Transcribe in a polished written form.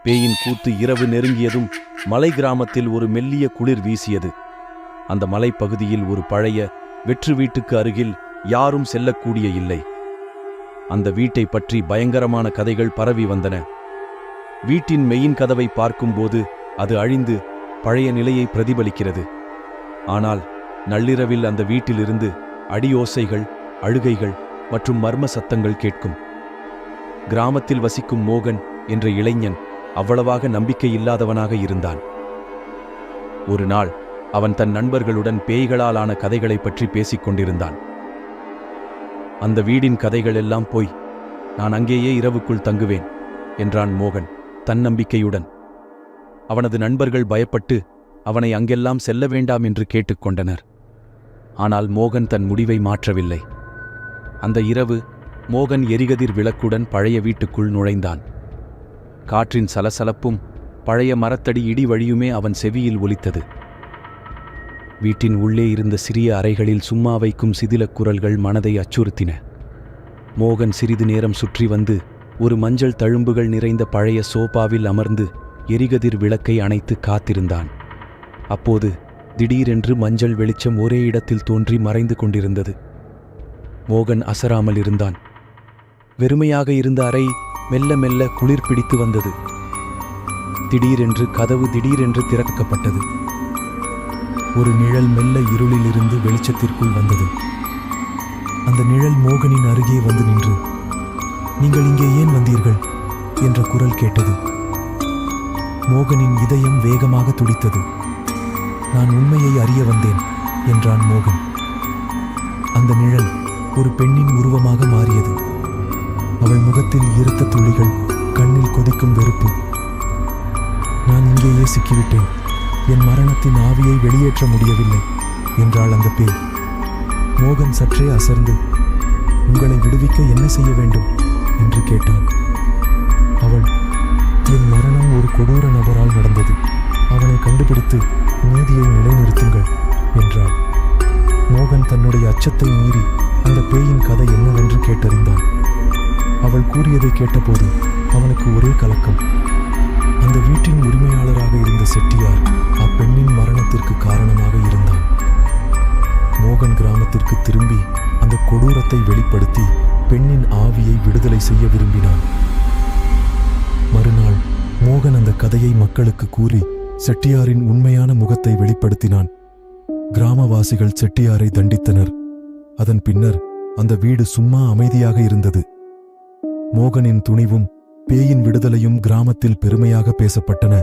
பேயின் கூத்து இரவு நெருங்கியதும் மலை கிராமத்தில் ஒரு மெல்லிய குளிர் வீசியது. அந்த மலைப்பகுதியில் ஒரு பழைய வெற்று வீட்டுக்கு அருகில் யாரும் செல்லக்கூடிய இல்லை. அந்த வீட்டை பற்றி பயங்கரமான கதைகள் பரவி வந்தன. வீட்டின் மெயின் கதவை பார்க்கும்போது அது அழிந்து பழைய நிலையை பிரதிபலிக்கிறது. ஆனால் நள்ளிரவில் அந்த வீட்டிலிருந்து அடியோசைகள், அழுகைகள் மற்றும் மர்ம சத்தங்கள் கேட்கும். கிராமத்தில் வசிக்கும் மோகன் என்ற இளைஞன் அவ்வளவாக நம்பிக்கையில்லாதவனாக இருந்தான். ஒரு நாள் அவன் தன் நண்பர்களுடன் பேய்களாலான கதைகளை பற்றி பேசிக் கொண்டிருந்தான். அந்த வீடின் கதைகள் எல்லாம் போய், நான் அங்கேயே இரவுக்குள் தங்குவேன் என்றான் மோகன் தன்னம்பிக்கையுடன். அவனது நண்பர்கள் பயப்பட்டு அவனை அங்கெல்லாம் செல்ல வேண்டாம் என்று கேட்டுக்கொண்டனர். ஆனால் மோகன் தன் முடிவை மாற்றவில்லை. அந்த இரவு மோகன் எரிகதிர் விளக்குடன் பழைய வீட்டுக்குள் நுழைந்தான். காற்றின் சலசலப்பும் பழைய மரத்தடி இடி வழியுமே அவன் செவியில் ஒலித்தது. வீட்டின் உள்ளே இருந்த சிறிய அறைகளில் சும்மா வைக்கும் சிதிலக் குரல்கள் மனதை அச்சுறுத்தின. மோகன் சிறிது நேரம் சுற்றி வந்து ஒரு மஞ்சள் தழும்புகள் நிறைந்த பழைய சோபாவில் அமர்ந்து எரிகதிர் விளக்கை அணைத்து காத்திருந்தான். அப்போது திடீரென்று மஞ்சள் வெளிச்சம் ஒரே இடத்தில் தோன்றி மறைந்து கொண்டிருந்தது. மோகன் அசராமல் இருந்தான். வெறுமையாக இருந்த அறை மெல்ல மெல்ல குளிர் பிடித்து வந்தது. திடீரென்று கதவு திடீரென்று திறக்கப்பட்டது. ஒரு நிழல் மெல்ல இருளிலிருந்து வெளிச்சத்திற்குள் வந்தது. அந்த நிழல் மோகனின் அருகே வந்து நின்று, நீங்கள் இங்கே ஏன் வந்தீர்கள் என்ற குரல் கேட்டது. மோகனின் இதயம் வேகமாக துடித்தது. நான் உண்மையை அறிய வந்தேன் என்றான் மோகன். அந்த நிழல் ஒரு பெண்ணின் உருவமாக மாறியது. அவள் முகத்தில் ஈரத்த துளிகள், கண்ணில் கொதிக்கும் வெறுப்பு. நான் இங்கேயே சிக்கிவிட்டேன். என் மரணத்தின் ஆவியை வெளியேற்ற முடியவில்லை என்றாள் அந்த பேய். மோகன் சற்றே அசர்ந்து, உங்களை விடுவிக்க என்ன செய்ய வேண்டும் என்று கேட்டான். அவள், என் மரணம் ஒரு கொடூர நபரால் நடந்தது. அவனை கண்டுபிடித்து நீதியை நிலைநிறுத்துங்கள் என்றாள். மோகன் தன்னுடைய அச்சத்தை மீறி அந்த பேயின் கதை என்னவென்று கேட்டறிந்தான். அவள் கூறியதை கேட்டபோது அவனுக்கு ஒரே கலக்கம். அந்த வீட்டின் உரிமையாளராக இருந்த செட்டியார் அப்பெண்ணின் மரணத்திற்கு காரணமாக இருந்தான். மோகன் கிராமத்திற்கு திரும்பி அந்த கொடூரத்தை வெளிப்படுத்தி பெண்ணின் ஆவியை விடுதலை செய்ய விரும்பினான். மறுநாள் மோகன் அந்த கதையை மக்களுக்கு கூறி செட்டியாரின் உண்மையான முகத்தை வெளிப்படுத்தினான். கிராமவாசிகள் செட்டியாரை தண்டித்தனர். அதன் பின்னர் அந்த வீடு சும்மா அமைதியாக இருந்தது. மோகனின் துணிவும் பேயின் விடுதலையும் கிராமத்தில் பெருமையாக பேசப்பட்டன.